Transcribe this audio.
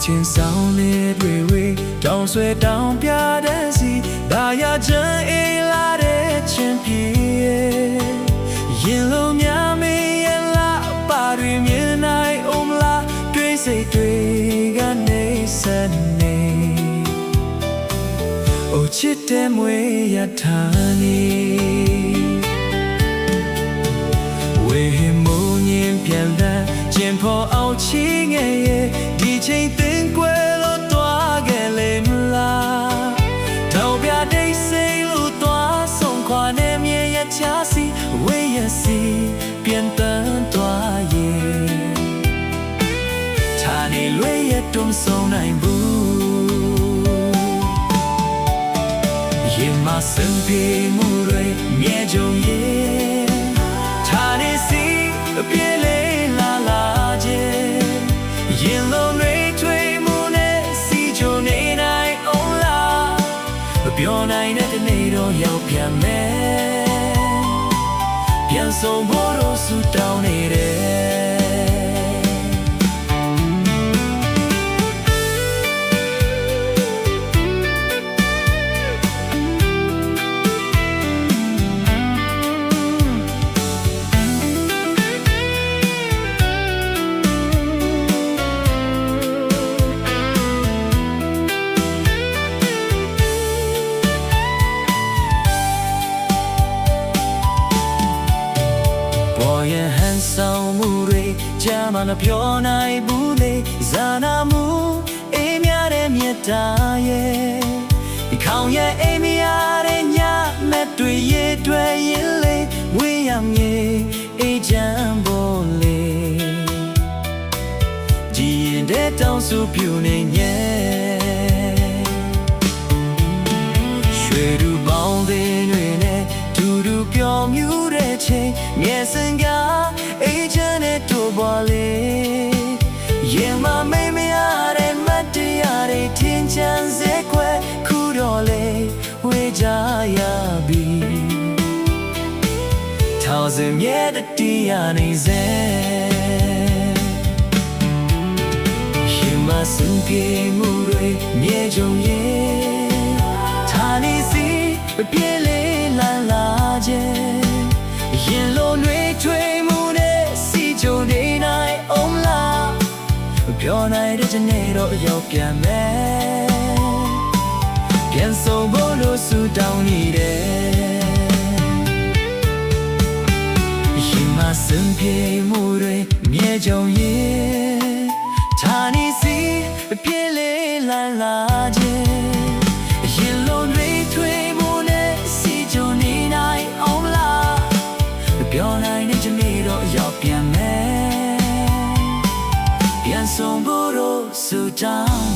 ချင်းဆောင်လေးတွေဝေးတောင်ဆွဲတောင်ပြတဲ့စီဒါရချမ်းအေးလာတဲ့ချင်းပြေရင်လုံးများမင်းရဲ့လားပါတွေမြင်နိုင်အောင်မလားတွေးစိတ်တွေကနေစနေအိုချစ်တဲ့မွေရထားနေဝေမုန်ရင်ပြန်လာကျင်ဖို့အောင်ချီငယ်ရဲ့ဒီချိန်သင်ကွယ်လို့တွားခဲ့လေမလားတောင်ပြတိတ်စိတ်လို့တွားဆုံးခွာနေမြဲရချစီဝေးရစီပြန်တန်းတွားရဲ့ဌာနေလွေရတုံးဆုံးနိုင်ဘူးရင်မစံပြေမှုတွေမြဲကြုံရဲ့ဌာနေစီပြေလေလာလာခြင်းရင်လုံးတွေထွေးမှုနဲ့စီချိုနေနိုင်အောင်လားမပြောနိုင်တဲ့နေ့တော့ရောက်ပြန်မယ်ပြန်ဆုံးဖို့တော့ဆူတောင်းနေတယ်ဆောင်မှုတွေကြာမှမပြောနိုင်ဘူးလေဇာနာမှုအေးများတဲ့မြတ်တာရဲ့ဒီခေါင်ရဲ့အေးများတဲ့ညမဲ့တွေရဲ့တွေ့ရင်လေဝေးရမြေအေးချမ်းပေါ်လေကြည်ရင်တဲ့တောင်စုပြူနေညဲရွှေရူပေါင်းတဲ့တွေနဲ့ဒူဒူပျော်မြူတဲ့ချိန်မျက်စင်ကအေးချမ်းတဲ့တို့ပေါ်လေရင်မမေးမရတဲ့မတ်တရားတွေထင်ချမ်းစေခွဲခုတော့လေဝေးကြရပြီထောင်စင်မြဲတဲ့တရားနေစေရင်မစံပြေမှုတွေမြဲကြုံရဲ့ဌာနေစီပြေလေလာလာခြင်းရင်လုံးတွေထွေးမှုနဲ့စီချိုနေနိုင်အောင်လားပြောနိုင်တဲ့နေ့တော့ရောက်ပြန်မယ်ပြန်ဆုံးဖို့လို့ဆူတောင်းနေတယ်ရင်မစံပြေမှုတွေမြဲကြုံရဲ့ဌာနေစီပြေလေလာလာခြင်းရင်လုံးတွေထွေးမှုနဲ့စီချိုနေနိုင်အောင်လားပြောနိုင်တဲ့နေ့တော့ရောက်ပြန်မယ်ပြန်ဆုံးဖို့လို့ဆူတောင်း